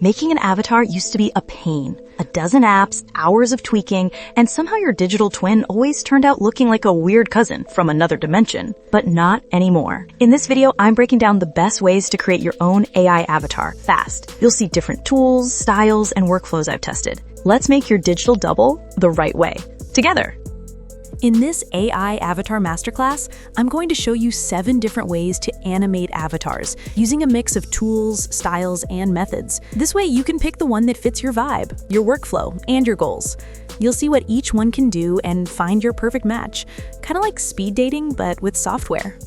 Making an avatar used to be a pain. A dozen apps, hours of tweaking, and somehow your digital twin always turned out looking like a weird cousin from another dimension. But not anymore. In this video, I'm breaking down the best ways to create your own AI avatar fast. You'll see different tools, styles, and workflows I've tested. Let's make your digital double the right way. Together. In this AI avatar masterclass, I'm going to show you 7 different ways to animate avatars, using a mix of tools, styles, and methods. This way you can pick the one that fits your vibe, your workflow, and your goals. You'll see what each one can do and find your perfect match, kind of like speed dating, but with software.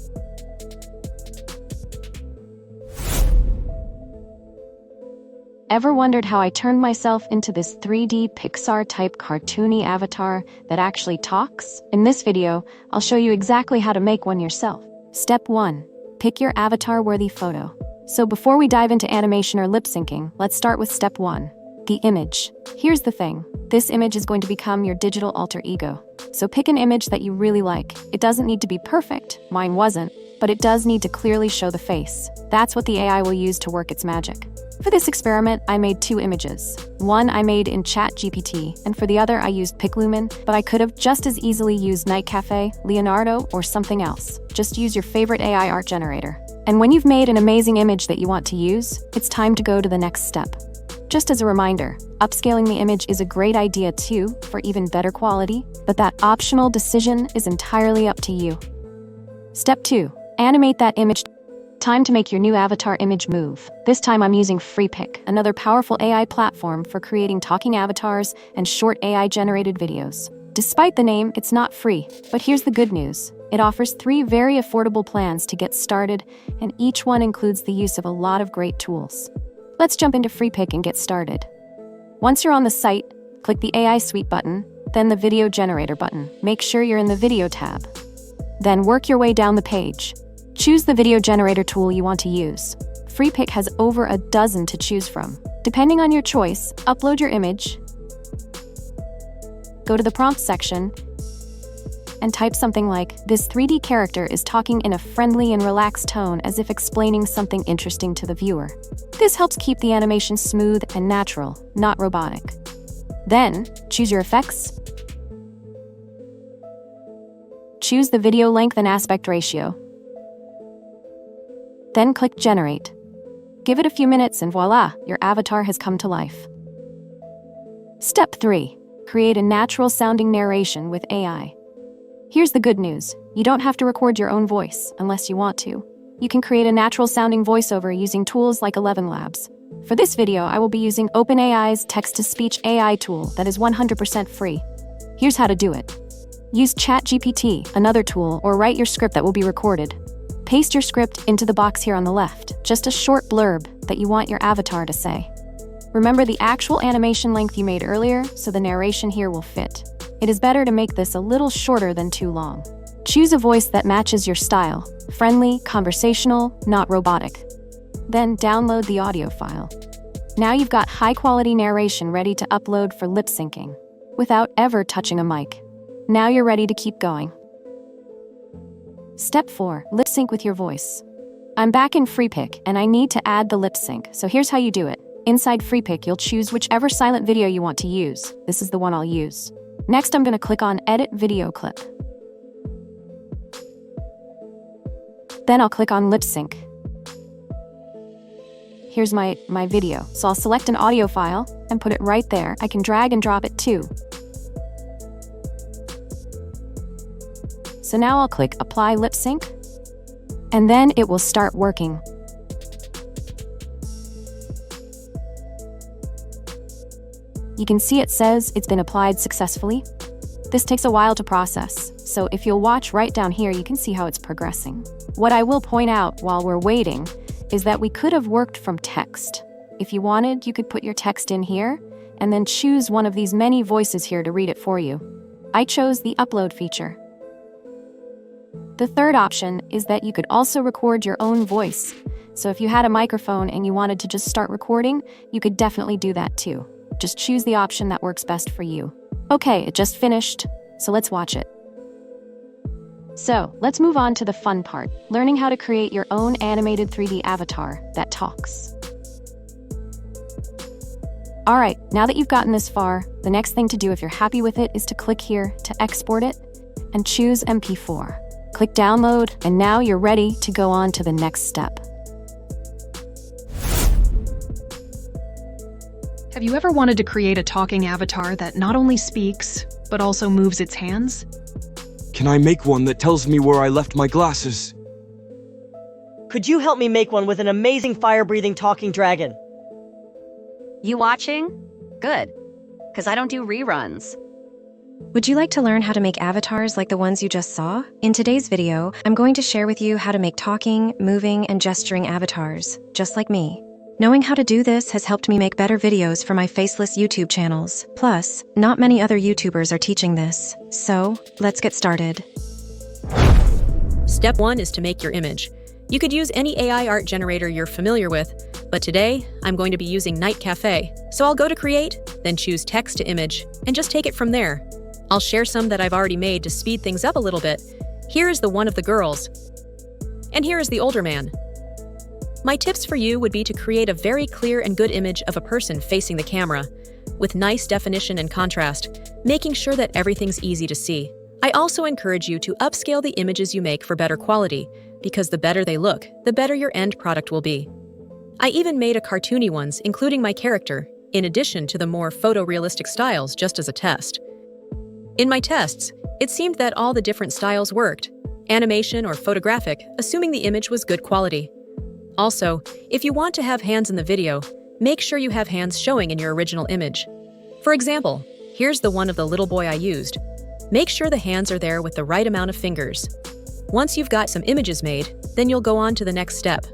Ever wondered how I turned myself into this 3D Pixar-type cartoony avatar that actually talks? In this video, I'll show you exactly how to make one yourself. Step 1. Pick your avatar-worthy photo. So before we dive into animation or lip syncing, let's start with step 1, the image. Here's the thing. This image is going to become your digital alter ego. So pick an image that you really like. It doesn't need to be perfect. Mine wasn't. But it does need to clearly show the face. That's what the AI will use to work its magic. For this experiment, I made 2 images. One I made in ChatGPT, and for the other I used Piclumen, but I could have just as easily used Night Cafe, Leonardo, or something else. Just use your favorite AI art generator. And when you've made an amazing image that you want to use, it's time to go to the next step. Just as a reminder, upscaling the image is a great idea too, for even better quality, but that optional decision is entirely up to you. Step 2. Animate that image. Time to make your new avatar image move. This time I'm using Freepik, another powerful AI platform for creating talking avatars and short AI-generated videos. Despite the name, it's not free, but here's the good news. It offers 3 very affordable plans to get started, and each one includes the use of a lot of great tools. Let's jump into Freepik and get started. Once you're on the site, click the AI Suite button, then the Video Generator button. Make sure you're in the Video tab. Then work your way down the page. Choose the video generator tool you want to use. Freepik has over a dozen to choose from. Depending on your choice, upload your image, go to the prompt section, and type something like, "This 3D character is talking in a friendly and relaxed tone as if explaining something interesting to the viewer." This helps keep the animation smooth and natural, not robotic. Then, choose your effects. Choose the video length and aspect ratio. Then click Generate. Give it a few minutes and voila, your avatar has come to life. Step 3. Create a natural-sounding narration with AI. Here's the good news. You don't have to record your own voice, unless you want to. You can create a natural-sounding voiceover using tools like ElevenLabs. For this video, I will be using OpenAI's text-to-speech AI tool that is 100% free. Here's how to do it. Use ChatGPT, another tool, or write your script that will be recorded. Paste your script into the box here on the left, just a short blurb that you want your avatar to say. Remember the actual animation length you made earlier, so the narration here will fit. It is better to make this a little shorter than too long. Choose a voice that matches your style, friendly, conversational, not robotic. Then download the audio file. Now you've got high-quality narration ready to upload for lip syncing, without ever touching a mic. Now you're ready to keep going. Step 4. Lip sync with your voice. I'm back in Freepik, and I need to add the lip sync, so here's how you do it. Inside Freepik, you'll choose whichever silent video you want to use. This is the one I'll use. Next, I'm going to click on Edit Video Clip. Then I'll click on Lip Sync. Here's my video, so I'll select an audio file and put it right there. I can drag and drop it too. So now I'll click Apply Lip Sync, and then it will start working. You can see it says it's been applied successfully. This takes a while to process, so if you'll watch right down here, you can see how it's progressing. What I will point out while we're waiting is that we could have worked from text. If you wanted, you could put your text in here, and then choose one of these many voices here to read it for you. I chose the Upload feature. The third option is that you could also record your own voice. So if you had a microphone and you wanted to just start recording, you could definitely do that too. Just choose the option that works best for you. Okay, it just finished, so let's watch it. So, let's move on to the fun part, learning how to create your own animated 3D avatar that talks. Alright, now that you've gotten this far, the next thing to do if you're happy with it is to click here to export it and choose MP4. Click download, and now you're ready to go on to the next step. Have you ever wanted to create a talking avatar that not only speaks, but also moves its hands? Can I make one that tells me where I left my glasses? Could you help me make one with an amazing fire-breathing talking dragon? You watching? Good, because I don't do reruns. Would you like to learn how to make avatars like the ones you just saw? In today's video, I'm going to share with you how to make talking, moving, and gesturing avatars, just like me. Knowing how to do this has helped me make better videos for my faceless YouTube channels. Plus, not many other YouTubers are teaching this. So, let's get started. Step 1 is to make your image. You could use any AI art generator you're familiar with, but today, I'm going to be using Night Cafe. So I'll go to Create, then choose Text to Image, and just take it from there. I'll share some that I've already made to speed things up a little bit. Here is the one of the girls. And here is the older man. My tips for you would be to create a very clear and good image of a person facing the camera, with nice definition and contrast, making sure that everything's easy to see. I also encourage you to upscale the images you make for better quality, because the better they look, the better your end product will be. I even made a cartoony ones, including my character, in addition to the more photorealistic styles just as a test. In my tests, it seemed that all the different styles worked, animation or photographic, assuming the image was good quality. Also, if you want to have hands in the video, make sure you have hands showing in your original image. For example, here's the one of the little boy I used. Make sure the hands are there with the right amount of fingers. Once you've got some images made, then you'll go on to the next step.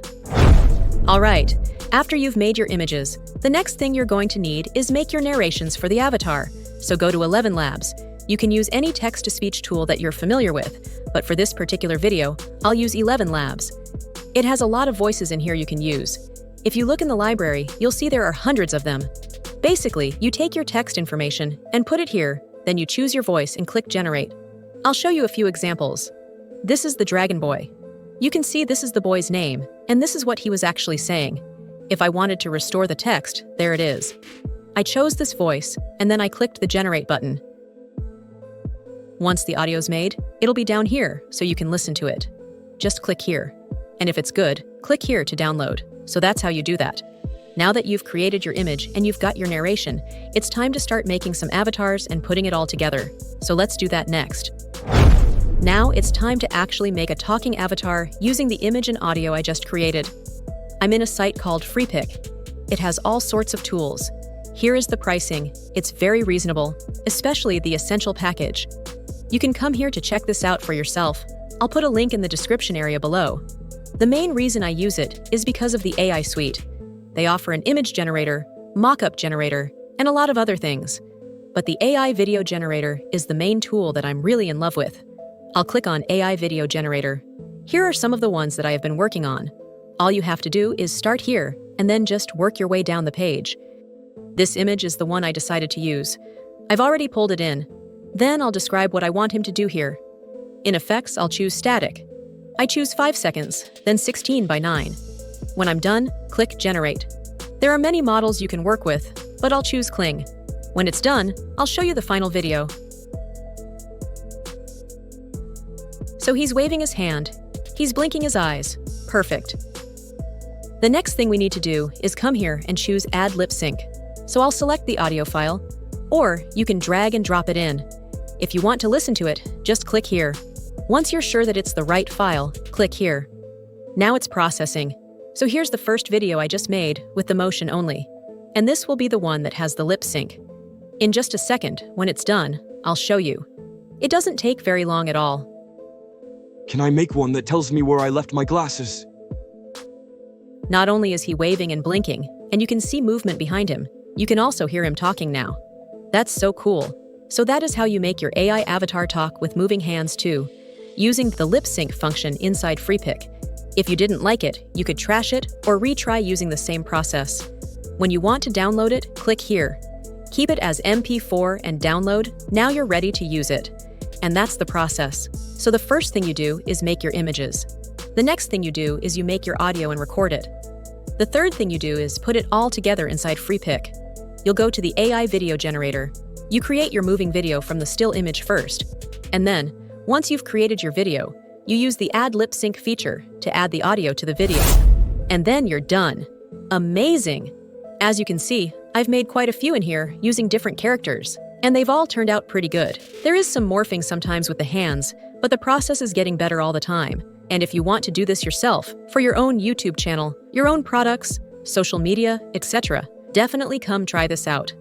Alright, after you've made your images, the next thing you're going to need is make your narrations for the avatar. So go to 11 Labs. You can use any text-to-speech tool that you're familiar with, but for this particular video, I'll use 11 Labs. It has a lot of voices in here you can use. If you look in the library, you'll see there are hundreds of them. Basically, you take your text information and put it here, then you choose your voice and click Generate. I'll show you a few examples. This is the Dragon Boy. You can see this is the boy's name, and this is what he was actually saying. If I wanted to restore the text, there it is. I chose this voice, and then I clicked the Generate button. Once the audio's made, it'll be down here, so you can listen to it. Just click here. And if it's good, click here to download. So that's how you do that. Now that you've created your image and you've got your narration, it's time to start making some avatars and putting it all together. So let's do that next. Now it's time to actually make a talking avatar using the image and audio I just created. I'm in a site called Freepik. It has all sorts of tools. Here is the pricing. It's very reasonable, especially the Essential package. You can come here to check this out for yourself. I'll put a link in the description area below. The main reason I use it is because of the AI suite. They offer an image generator, mockup generator, and a lot of other things. But the AI video generator is the main tool that I'm really in love with. I'll click on AI video generator. Here are some of the ones that I have been working on. All you have to do is start here and then just work your way down the page. This image is the one I decided to use. I've already pulled it in. Then I'll describe what I want him to do here. In Effects, I'll choose Static. I choose 5 seconds, then 16 by 9. When I'm done, click Generate. There are many models you can work with, but I'll choose Kling. When it's done, I'll show you the final video. So he's waving his hand. He's blinking his eyes. Perfect. The next thing we need to do is come here and choose Add Lip Sync. So I'll select the audio file, or you can drag and drop it in. If you want to listen to it, just click here. Once you're sure that it's the right file, click here. Now it's processing. So here's the first video I just made with the motion only. And this will be the one that has the lip sync. In just a second, when it's done, I'll show you. It doesn't take very long at all. Can I make one that tells me where I left my glasses? Not only is he waving and blinking, and you can see movement behind him, you can also hear him talking now. That's so cool. So that is how you make your AI avatar talk with moving hands too, using the lip sync function inside Freepik. If you didn't like it, you could trash it or retry using the same process. When you want to download it, click here. Keep it as MP4 and download. Now you're ready to use it. And that's the process. So the first thing you do is make your images. The next thing you do is you make your audio and record it. The third thing you do is put it all together inside Freepik. you'll go to the AI video generator. You create your moving video from the still image first. And then, once you've created your video, you use the Add Lip Sync feature to add the audio to the video. And then you're done. Amazing! As you can see, I've made quite a few in here using different characters, and they've all turned out pretty good. There is some morphing sometimes with the hands, but the process is getting better all the time. And if you want to do this yourself, for your own YouTube channel, your own products, social media, etc., definitely come try this out.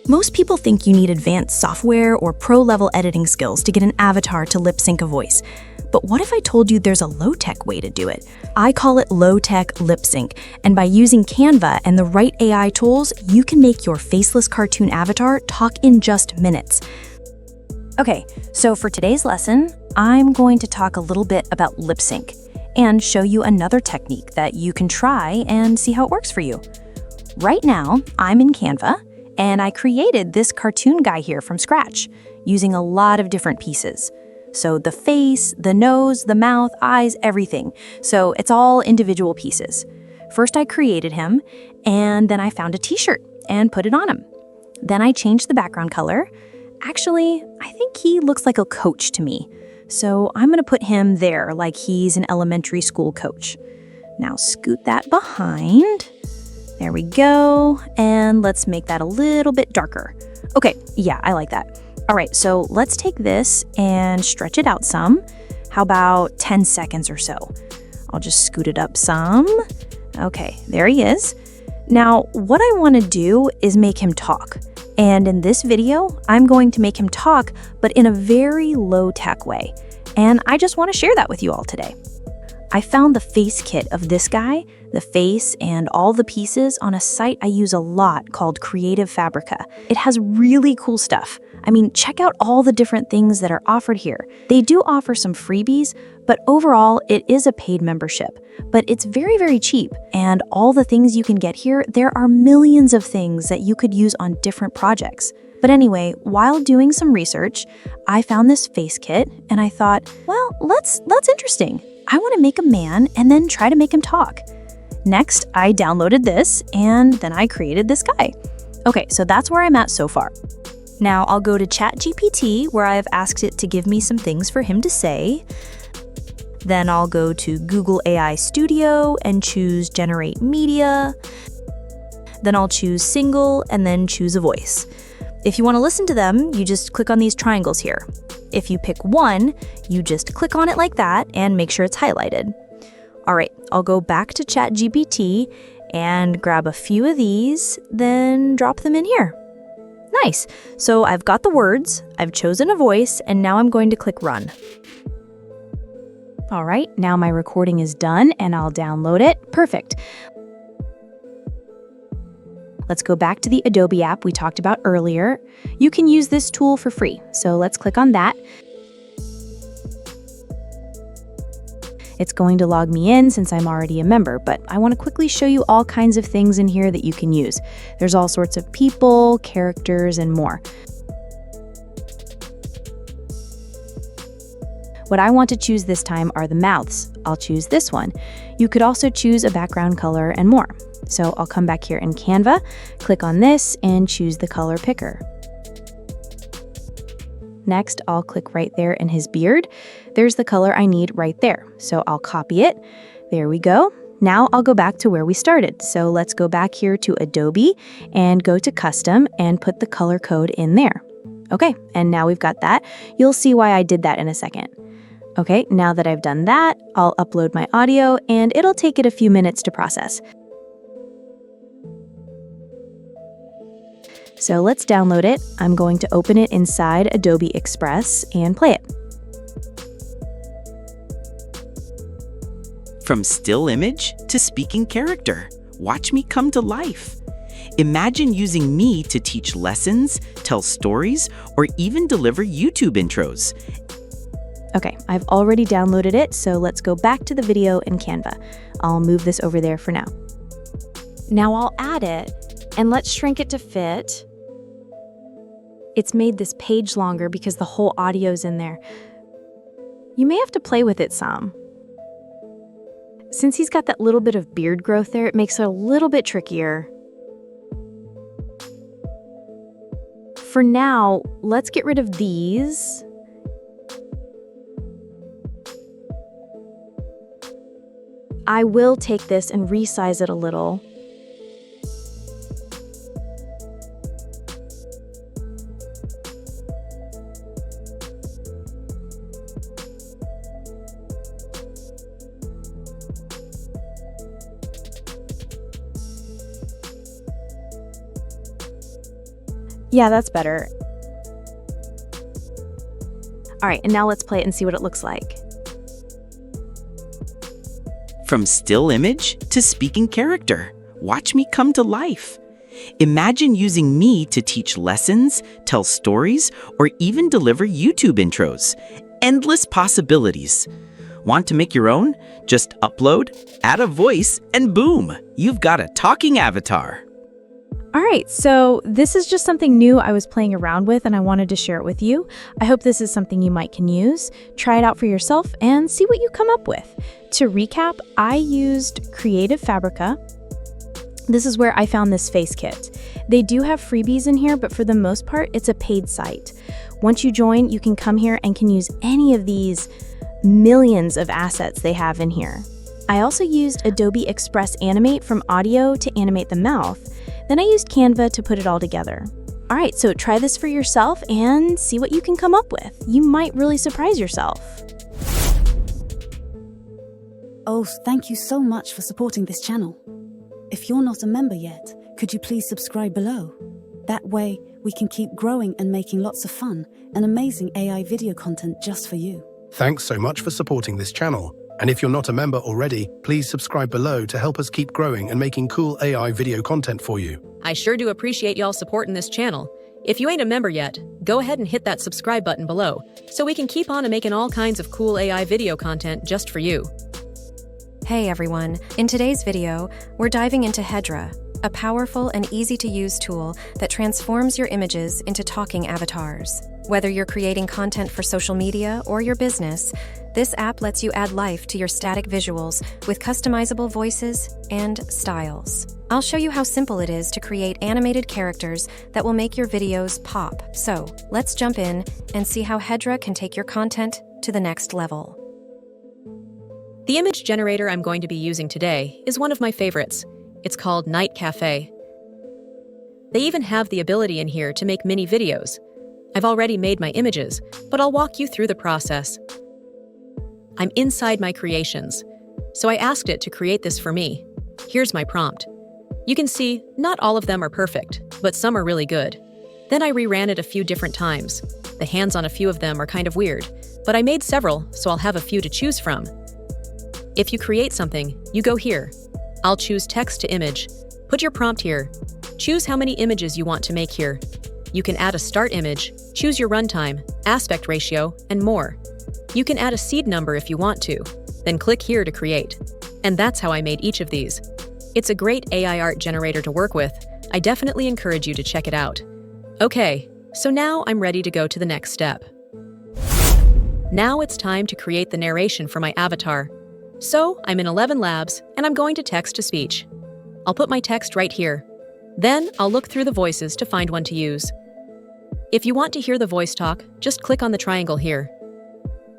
Most people think you need advanced software or pro-level editing skills to get an avatar to lip sync a voice. But what if I told you there's a low-tech way to do it? I call it low-tech lip sync, and by using Canva and the right AI tools, you can make your faceless cartoon avatar talk in just minutes. Okay, so for today's lesson, I'm going to talk a little bit about lip sync and show you another technique that you can try and see how it works for you. Right now, I'm in Canva, and I created this cartoon guy here from scratch using a lot of different pieces. So the face, the nose, the mouth, eyes, everything. So it's all individual pieces. First I created him, and then I found a t-shirt and put it on him. Then I changed the background color. Actually, I think he looks like a coach to me. So I'm gonna put him there like he's an elementary school coach. Now scoot that behind. There we go. And let's make that a little bit darker. Okay, yeah, I like that. All right, so let's take this and stretch it out some. How about 10 seconds or so? I'll just scoot it up some. Okay, there he is. Now, what I want to do is make him talk. And in this video, I'm going to make him talk, but in a very low-tech way. And I just want to share that with you all today. I found the face kit of this guy, the face, and all the pieces on a site I use a lot called Creative Fabrica. It has really cool stuff. I mean, check out all the different things that are offered here. They do offer some freebies, but overall, it is a paid membership. But it's very, very cheap. And all the things you can get here, there are millions of things that you could use on different projects. But anyway, while doing some research, I found this face kit, and I thought, well, that's interesting. I want to make a man and then try to make him talk. Next, I downloaded this, and then I created this guy. Okay, so that's where I'm at so far. Now I'll go to ChatGPT, where I've asked it to give me some things for him to say. Then I'll go to Google AI Studio and choose Generate Media. Then I'll choose Single and then choose a voice. If you want to listen to them, you just click on these triangles here. If you pick one, you just click on it like that and make sure it's highlighted. All right, I'll go back to ChatGPT and grab a few of these, then drop them in here. Nice. So I've got the words, I've chosen a voice, and now I'm going to click Run. All right, now my recording is done and I'll download it. Perfect. Let's go back to the Adobe app we talked about earlier. You can use this tool for free, so let's click on that. It's going to log me in since I'm already a member, but I want to quickly show you all kinds of things in here that you can use. There's all sorts of people, characters, and more. What I want to choose this time are the mouths. I'll choose this one. You could also choose a background color and more. So I'll come back here in Canva, click on this, and choose the color picker. Next, I'll click right there in his beard. There's the color I need right there. So I'll copy it. There we go. Now I'll go back to where we started. So let's go back here to Adobe and go to Custom and put the color code in there. Okay, and now we've got that. You'll see why I did that in a second. Okay, now that I've done that, I'll upload my audio and it'll take it a few minutes to process. So let's download it. I'm going to open it inside Adobe Express and play it. From still image to speaking character, watch me come to life. Imagine using me to teach lessons, tell stories, or even deliver YouTube intros. Okay, I've already downloaded it, so let's go back to the video in Canva. I'll move this over there for now. Now I'll add it, and let's shrink it to fit. It's made this page longer because the whole audio's in there. You may have to play with it some. since he's got that little bit of beard growth there, it makes it a little bit trickier. For now, let's get rid of these. I will take this and resize it a little. Yeah, that's better. All right, and now let's play it and see what it looks like. From still image to speaking character, watch me come to life. Imagine using me to teach lessons, tell stories, or even deliver YouTube intros. Endless possibilities. Want to make your own? Just upload, add a voice, and boom, you've got a talking avatar. All right, so this is just something new I was playing around with and I wanted to share it with you. I hope this is something you can use. Try it out for yourself and see what you come up with. To recap, I used Creative Fabrica. This is where I found this face kit. They do have freebies in here, but for the most part, it's a paid site. Once you join, you can come here and can use any of these millions of assets they have in here. I also used Adobe Express Animate from audio to animate the mouth. Then I used Canva to put it all together. All right, so try this for yourself and see what you can come up with. You might really surprise yourself. Oh, thank you so much for supporting this channel. If you're not a member yet, could you please subscribe below? That way, we can keep growing and making lots of fun and amazing AI video content just for you. Thanks so much for supporting this channel. And if you're not a member already, please subscribe below to help us keep growing and making cool AI video content for you. I sure do appreciate y'all supporting this channel. If you ain't a member yet, go ahead and hit that subscribe button below so we can keep on making all kinds of cool AI video content just for you. Hey everyone, in today's video, we're diving into Hedra, a powerful and easy-to-use tool that transforms your images into talking avatars. Whether you're creating content for social media or your business, this app lets you add life to your static visuals with customizable voices and styles. I'll show you how simple it is to create animated characters that will make your videos pop. So, let's jump in and see how Hedra can take your content to the next level. The image generator I'm going to be using today is one of my favorites. It's called Night Cafe. They even have the ability in here to make mini videos. I've already made my images, but I'll walk you through the process. I'm inside my creations, so I asked it to create this for me. Here's my prompt. You can see not all of them are perfect, but some are really good. Then I reran it a few different times. The hands on a few of them are kind of weird, but I made several, so I'll have a few to choose from. If you create something, you go here. I'll choose text to image. Put your prompt here. Choose how many images you want to make here. You can add a start image, choose your runtime, aspect ratio, and more. You can add a seed number if you want to, then click here to create. And that's how I made each of these. It's a great AI art generator to work with. I definitely encourage you to check it out. Okay, so now I'm ready to go to the next step. Now it's time to create the narration for my avatar. So I'm in 11 Labs, and I'm going to text to speech. I'll put my text right here. Then I'll look through the voices to find one to use. If you want to hear the voice talk, just click on the triangle here.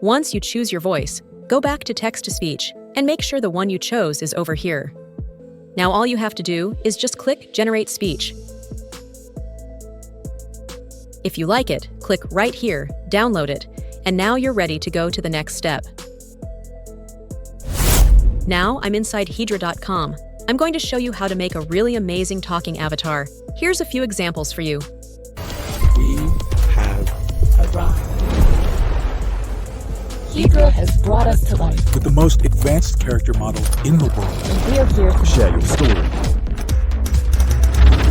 Once you choose your voice, go back to text to speech and make sure the one you chose is over here. Now all you have to do is just click Generate Speech. If you like it, click right here, download it, and now you're ready to go to the next step. Now I'm inside Hedra.com. I'm going to show you how to make a really amazing talking avatar. Here's a few examples for you. We have arrived. Hedra has brought us to life with the most advanced character model in the world. And we are here to share your story.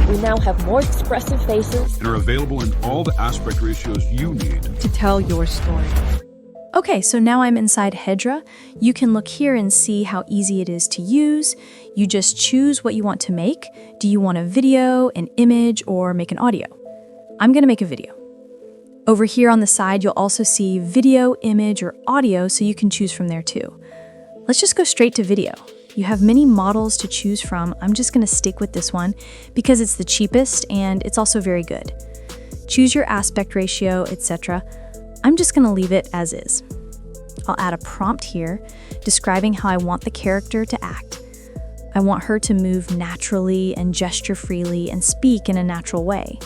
We now have more expressive faces and are available in all the aspect ratios you need to tell your story. Okay, so now I'm inside Hedra. You can look here and see how easy it is to use. You just choose what you want to make. Do you want a video, an image, or make an audio? I'm gonna make a video. Over here on the side, you'll also see video, image, or audio, so you can choose from there too. Let's just go straight to video. You have many models to choose from. I'm just going to stick with this one because it's the cheapest and it's also very good. Choose your aspect ratio, etc. I'm just going to leave it as is. I'll add a prompt here describing how I want the character to act. I want her to move naturally and gesture freely and speak in a natural way.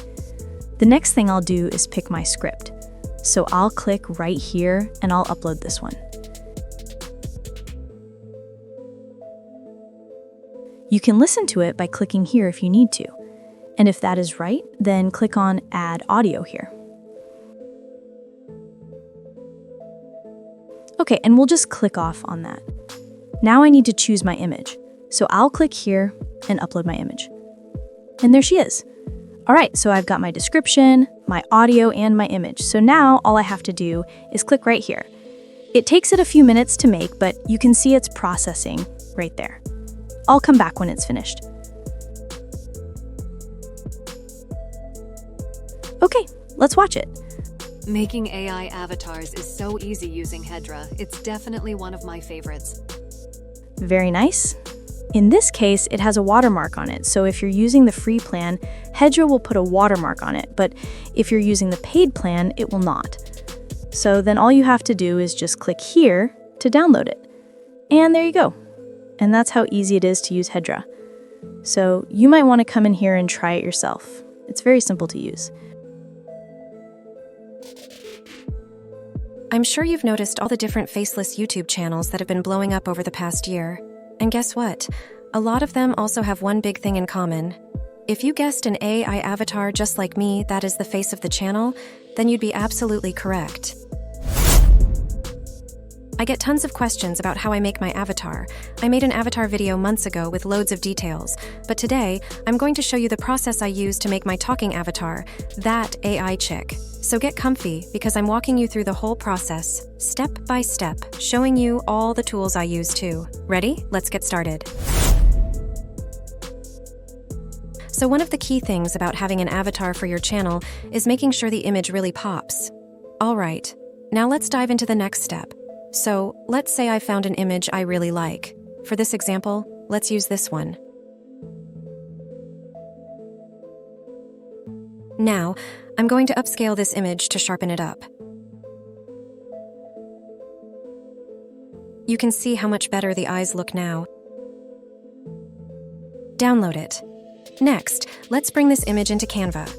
The next thing I'll do is pick my script. So I'll click right here and I'll upload this one. You can listen to it by clicking here if you need to. And if that is right, then click on Add Audio here. Okay, and we'll just click off on that. Now I need to choose my image. So I'll click here and upload my image. And there she is. All right, so I've got my description, my audio, and my image. So now all I have to do is click right here. It takes it a few minutes to make, but you can see it's processing right there. I'll come back when it's finished. Okay, let's watch it. Making AI avatars is so easy using Hedra. It's definitely one of my favorites. Very nice. In this case, it has a watermark on it, so if you're using the free plan, Hedra will put a watermark on it, but if you're using the paid plan, it will not. So then all you have to do is just click here to download it. And there you go. And that's how easy it is to use Hedra. So you might want to come in here and try it yourself. It's very simple to use. I'm sure you've noticed all the different faceless YouTube channels that have been blowing up over the past year. And guess what? A lot of them also have one big thing in common. If you guessed an AI avatar just like me that is the face of the channel, then you'd be absolutely correct. I get tons of questions about how I make my avatar. I made an avatar video months ago with loads of details, but today I'm going to show you the process I use to make my talking avatar, that AI chick. So get comfy because I'm walking you through the whole process, step by step, showing you all the tools I use too. Ready? Let's get started. So one of the key things about having an avatar for your channel is making sure the image really pops. All right, now let's dive into the next step. So let's say I found an image I really like. For this example, let's use this one. Now, I'm going to upscale this image to sharpen it up. You can see how much better the eyes look now. Download it. Next, let's bring this image into Canva.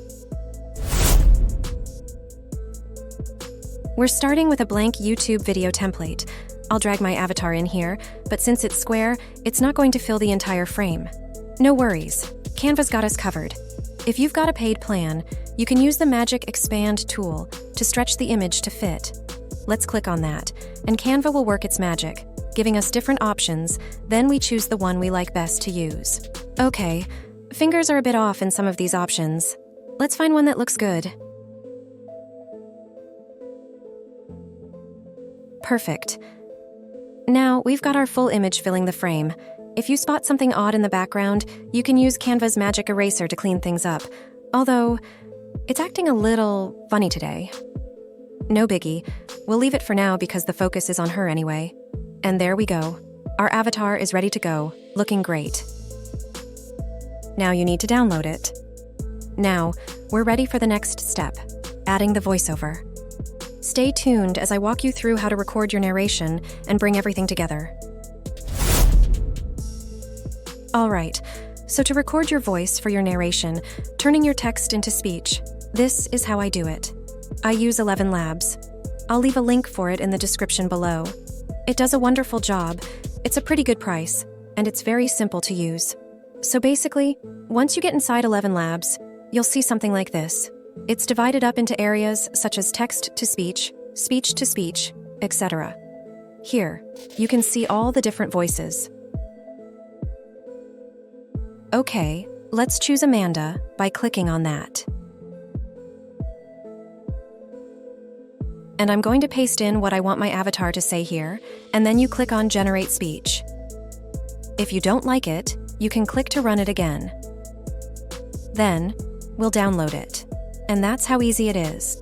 We're starting with a blank YouTube video template. I'll drag my avatar in here, but since it's square, it's not going to fill the entire frame. No worries, Canva's got us covered. If you've got a paid plan, you can use the Magic Expand tool to stretch the image to fit. Let's click on that, and Canva will work its magic, giving us different options, then we choose the one we like best to use. Okay, fingers are a bit off in some of these options. Let's find one that looks good. Perfect. Now, we've got our full image filling the frame. If you spot something odd in the background, you can use Canva's magic eraser to clean things up. Although, it's acting a little funny today. No biggie. We'll leave it for now because the focus is on her anyway. And there we go. Our avatar is ready to go, looking great. Now you need to download it. Now, we're ready for the next step, adding the voiceover. Stay tuned as I walk you through how to record your narration and bring everything together. All right, so to record your voice for your narration, turning your text into speech, this is how I do it. I use 11 Labs. I'll leave a link for it in the description below. It does a wonderful job, it's a pretty good price, and it's very simple to use. So basically, once you get inside 11 Labs, you'll see something like this. It's divided up into areas such as text to speech, etc. Here, you can see all the different voices. Okay, let's choose Amanda by clicking on that. And I'm going to paste in what I want my avatar to say here, and then you click on Generate Speech. If you don't like it, you can click to run it again. Then, we'll download it. And that's how easy it is.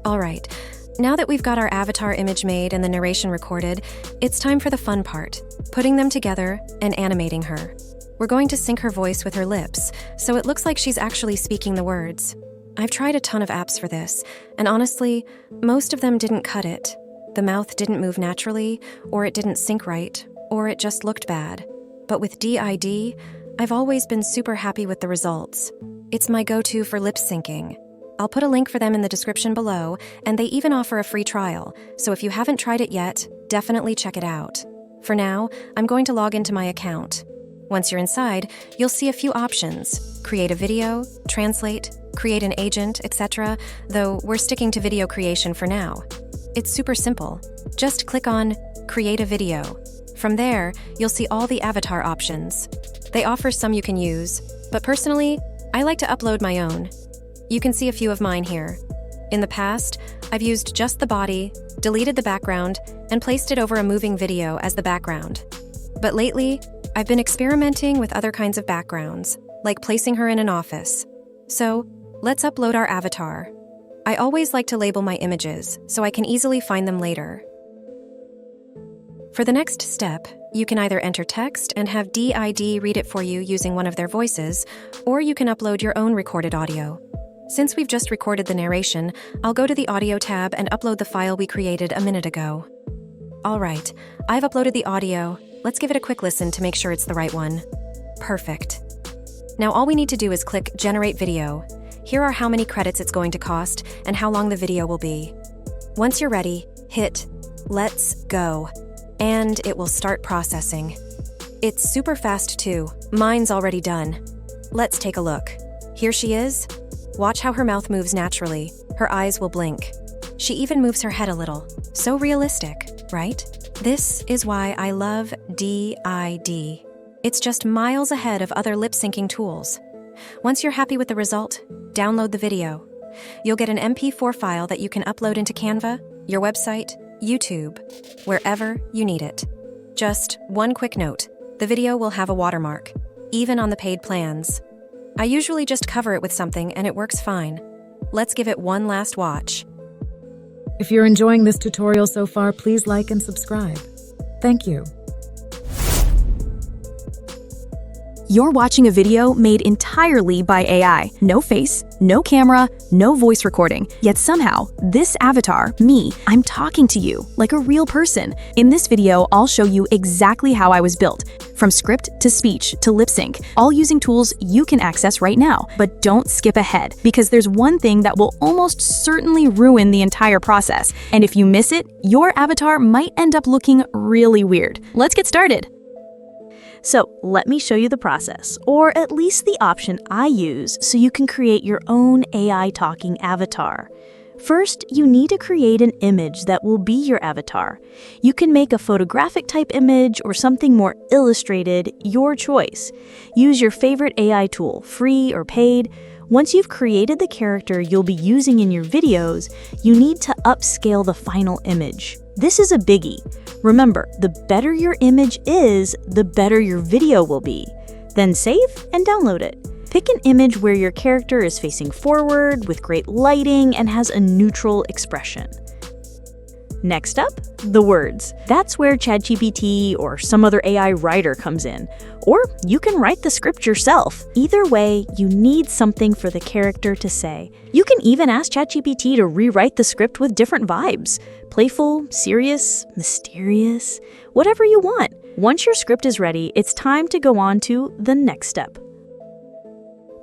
All right, Now that we've got our avatar image made and the narration recorded, it's time for the fun part, putting them together and animating her. We're going to sync her voice with her lips, so it looks like she's actually speaking the words. I've tried a ton of apps for this, and honestly, most of them didn't cut it. The mouth didn't move naturally, or it didn't sync right, or it just looked bad. But with DID, I've always been super happy with the results. It's my go-to for lip syncing. I'll put a link for them in the description below, and they even offer a free trial, so if you haven't tried it yet, definitely check it out. For now, I'm going to log into my account. Once you're inside, you'll see a few options: create a video, translate, create an agent, etc., though we're sticking to video creation for now. It's super simple. Just click on Create a Video. From there, you'll see all the avatar options. They offer some you can use, but personally, I like to upload my own. You can see a few of mine here. In the past, I've used just the body, deleted the background, and placed it over a moving video as the background. But lately, I've been experimenting with other kinds of backgrounds, like placing her in an office. So, let's upload our avatar. I always like to label my images, so I can easily find them later. For the next step, you can either enter text and have DID read it for you using one of their voices, or you can upload your own recorded audio. Since we've just recorded the narration, I'll go to the Audio tab and upload the file we created a minute ago. Alright, I've uploaded the audio. Let's give it a quick listen to make sure it's the right one. Perfect. Now all we need to do is click Generate Video. Here are how many credits it's going to cost and how long the video will be. Once you're ready, hit Let's Go, and it will start processing. It's super fast too. Mine's already done. Let's take a look. Here she is. Watch how her mouth moves naturally. Her eyes will blink. She even moves her head a little. So realistic, right? This is why I love DID. It's just miles ahead of other lip-syncing tools. Once you're happy with the result, download the video. You'll get an MP4 file that you can upload into Canva, your website, YouTube, wherever you need it. Just one quick note, the video will have a watermark, even on the paid plans. I usually just cover it with something and it works fine. Let's give it one last watch. If you're enjoying this tutorial so far, please like and subscribe. Thank you. You're watching a video made entirely by AI. No face, no camera, no voice recording. Yet somehow, this avatar, me, I'm talking to you like a real person. In this video, I'll show you exactly how I was built, from script to speech to lip sync, all using tools you can access right now. But don't skip ahead, because there's one thing that will almost certainly ruin the entire process. And if you miss it, your avatar might end up looking really weird. Let's get started. So let me show you the process, or at least the option I use, so you can create your own AI talking avatar. First, you need to create an image that will be your avatar. You can make a photographic type image or something more illustrated, your choice. Use your favorite AI tool, free or paid. Once you've created the character you'll be using in your videos, you need to upscale the final image. This is a biggie. Remember, the better your image is, the better your video will be. Then save and download it. Pick an image where your character is facing forward, with great lighting, and has a neutral expression. Next up, the words. That's where ChatGPT or some other AI writer comes in. Or you can write the script yourself. Either way, you need something for the character to say. You can even ask ChatGPT to rewrite the script with different vibes. Playful, serious, mysterious, whatever you want. Once your script is ready, it's time to go on to the next step.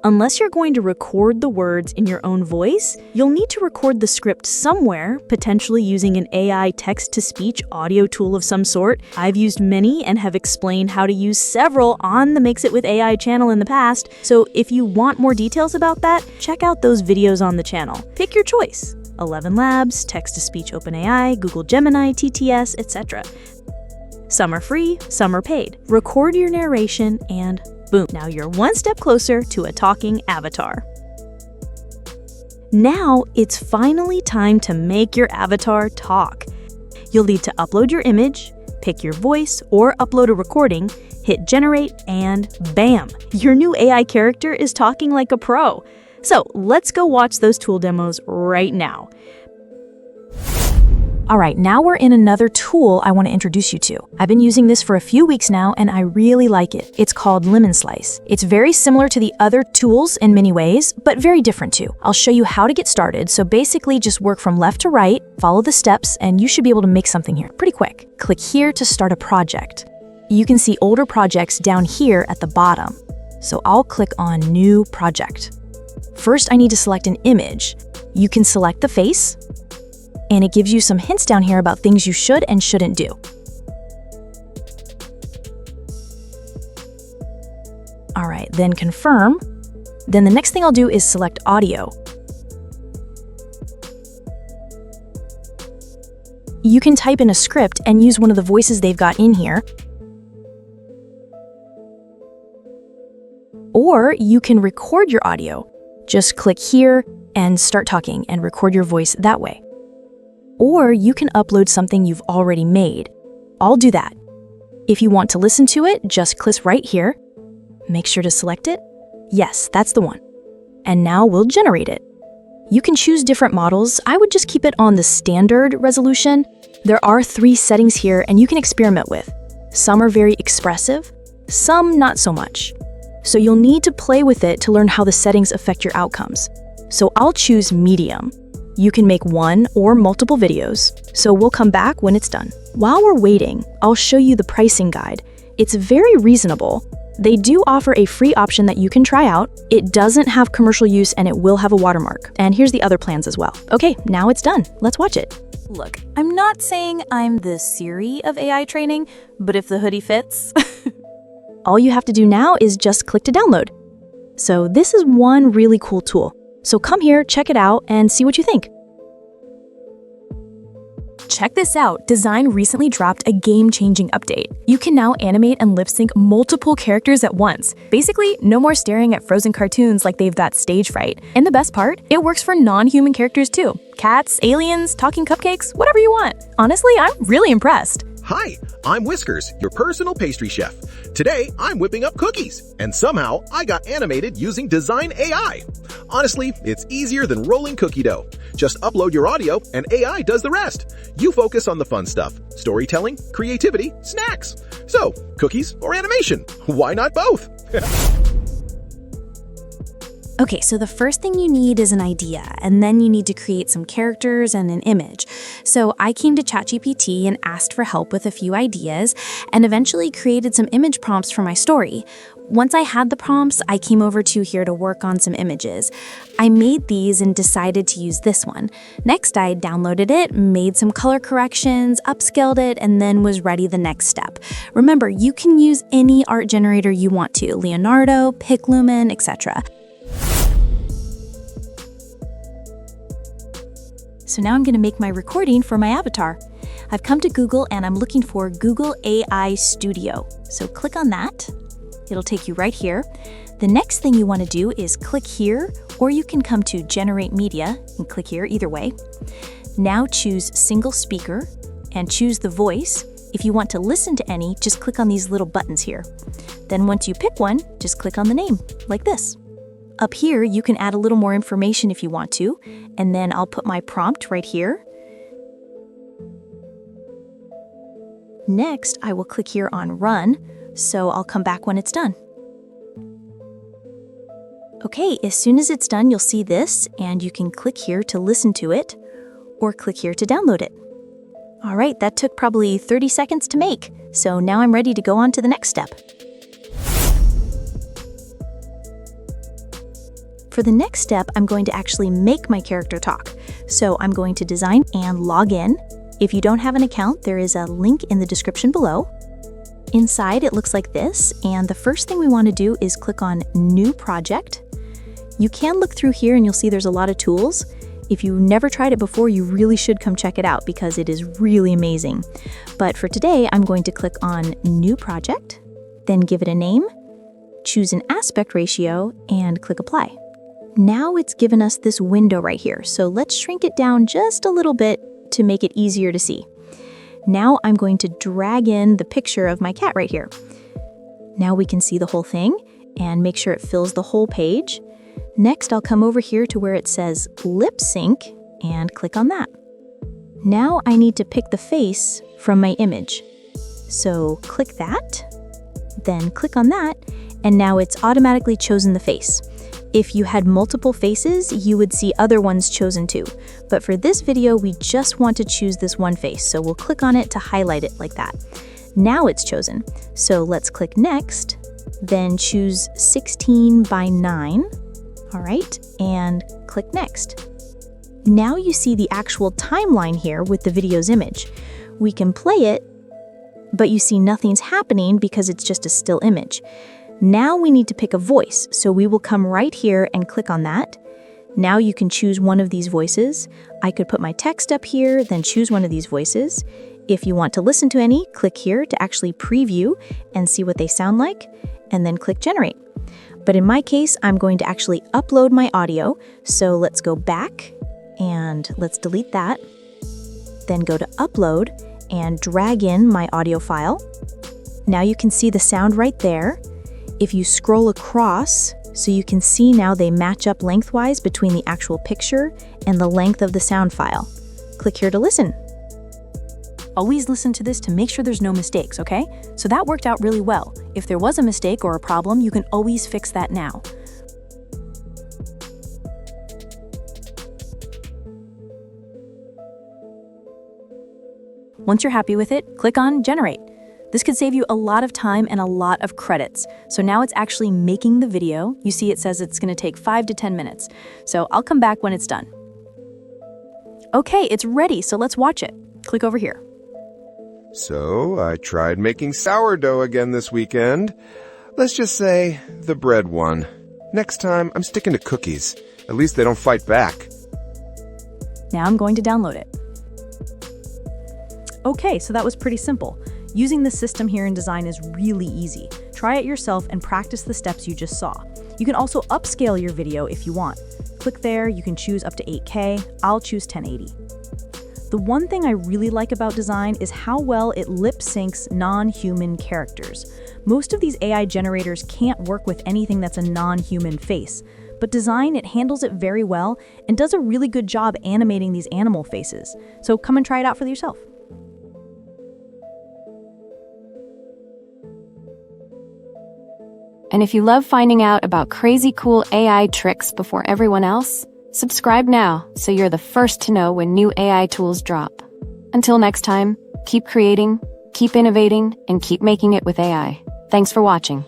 Unless you're going to record the words in your own voice, you'll need to record the script somewhere, potentially using an AI text-to-speech audio tool of some sort. I've used many and have explained how to use several on the Mix It with AI channel in the past, so if you want more details about that, check out those videos on the channel. Pick your choice. 11 Labs, Text-to-Speech OpenAI, Google Gemini, TTS, etc. Some are free, some are paid. Record your narration and boom, now you're one step closer to a talking avatar. Now it's finally time to make your avatar talk. You'll need to upload your image, pick your voice, or upload a recording, hit generate, and bam! Your new AI character is talking like a pro. So let's go watch those tool demos right now. All right, now we're in another tool I want to introduce you to. I've been using this for a few weeks now and I really like it. It's called Lemonslice. It's very similar to the other tools in many ways, but very different too. I'll show you how to get started. So basically just work from left to right, follow the steps, and you should be able to make something here pretty quick. Click here to start a project. You can see older projects down here at the bottom. So I'll click on New Project. First, I need to select an image. You can select the face, and it gives you some hints down here about things you should and shouldn't do. All right, then confirm. Then the next thing I'll do is select audio. You can type in a script and use one of the voices they've got in here. Or you can record your audio. Just click here and start talking and record your voice that way. Or you can upload something you've already made. I'll do that. If you want to listen to it, just click right here. Make sure to select it. Yes, that's the one. And now we'll generate it. You can choose different models. I would just keep it on the standard resolution. There are 3 settings here and you can experiment with. Some are very expressive, some not so much. So you'll need to play with it to learn how the settings affect your outcomes. So I'll choose medium. You can make 1 or multiple videos, so we'll come back when it's done. While we're waiting, I'll show you the pricing guide. It's very reasonable. They do offer a free option that you can try out. It doesn't have commercial use and it will have a watermark. And here's the other plans as well. Okay, now it's done. Let's watch it. Look, I'm not saying I'm the Siri of AI training, but if the hoodie fits, all you have to do now is just click to download. So this is one really cool tool. So come here, check it out, and see what you think. Check this out, Dzine recently dropped a game-changing update. You can now animate and lip-sync multiple characters at once. Basically, no more staring at frozen cartoons like they've got stage fright. And the best part, it works for non-human characters too. Cats, aliens, talking cupcakes, whatever you want. Honestly, I'm really impressed. Hi, I'm Whiskers, your personal pastry chef. Today, I'm whipping up cookies, and somehow I got animated using Dzine AI. Honestly, it's easier than rolling cookie dough. Just upload your audio and AI does the rest. You focus on the fun stuff, storytelling, creativity, snacks. So, cookies or animation? Why not both? Okay, so the first thing you need is an idea, and then you need to create some characters and an image. So I came to ChatGPT and asked for help with a few ideas, and eventually created some image prompts for my story. Once I had the prompts, I came over to here to work on some images. I made these and decided to use this one. Next, I downloaded it, made some color corrections, upscaled it, and then was ready the next step. Remember, you can use any art generator you want to, Leonardo, PicLumen, etc. So now I'm going to make my recording for my avatar. I've come to Google and I'm looking for Google AI Studio. So click on that. It'll take you right here. The next thing you want to do is click here, or you can come to Generate Media and click here, either way. Now choose Single Speaker and choose the voice. If you want to listen to any, just click on these little buttons here. Then once you pick one, just click on the name, like this. Up here, you can add a little more information if you want to, and then I'll put my prompt right here. Next, I will click here on Run, so I'll come back when it's done. Okay, as soon as it's done, you'll see this, and you can click here to listen to it, or click here to download it. All right, that took probably 30 seconds to make, so now I'm ready to go on to the next step. For the next step, I'm going to actually make my character talk. So I'm going to Dzine and log in. If you don't have an account, there is a link in the description below. Inside, it looks like this, and the first thing we want to do is click on New Project. You can look through here and you'll see there's a lot of tools. If you've never tried it before, you really should come check it out because it is really amazing. But for today, I'm going to click on New Project, then give it a name, choose an aspect ratio, and click Apply. Now it's given us this window right here, so let's shrink it down just a little bit to make it easier to see. Now I'm going to drag in the picture of my cat right here. Now we can see the whole thing and make sure it fills the whole page. Next, I'll come over here to where it says Lip Sync and click on that. Now I need to pick the face from my image. So click that, then click on that, and now it's automatically chosen the face. If you had multiple faces, you would see other ones chosen too. But for this video, we just want to choose this one face, so we'll click on it to highlight it like that. Now it's chosen. So let's click next, then choose 16 by 9. All right, and click next. Now you see the actual timeline here with the video's image. We can play it, but you see nothing's happening because it's just a still image. Now we need to pick a voice, so we will come right here and click on that. Now you can choose one of these voices. I could put my text up here, then choose one of these voices. If you want to listen to any, click here to actually preview and see what they sound like, and then click generate. But in my case, I'm going to actually upload my audio, so let's go back and let's delete that. Then go to upload and drag in my audio file. Now you can see the sound right there. If you scroll across, so you can see now they match up lengthwise between the actual picture and the length of the sound file. Click here to listen. Always listen to this to make sure there's no mistakes, okay? So that worked out really well. If there was a mistake or a problem, you can always fix that now. Once you're happy with it, click on Generate. This could save you a lot of time and a lot of credits. So now it's actually making the video. You see it says it's going to take 5 to 10 minutes. So I'll come back when it's done. Okay, it's ready, so let's watch it. Click over here. So I tried making sourdough again this weekend. Let's just say the bread won. Next time, I'm sticking to cookies. At least they don't fight back. Now I'm going to download it. Okay, so that was pretty simple. Using the system here in Dzine is really easy. Try it yourself and practice the steps you just saw. You can also upscale your video if you want. Click there, you can choose up to 8K. I'll choose 1080. The one thing I really like about Dzine is how well it lip syncs non-human characters. Most of these AI generators can't work with anything that's a non-human face, but Dzine, it handles it very well and does a really good job animating these animal faces. So come and try it out for yourself. And if you love finding out about crazy cool AI tricks before everyone else, subscribe now so you're the first to know when new AI tools drop. Until next time, keep creating, keep innovating, and keep making it with AI. Thanks for watching.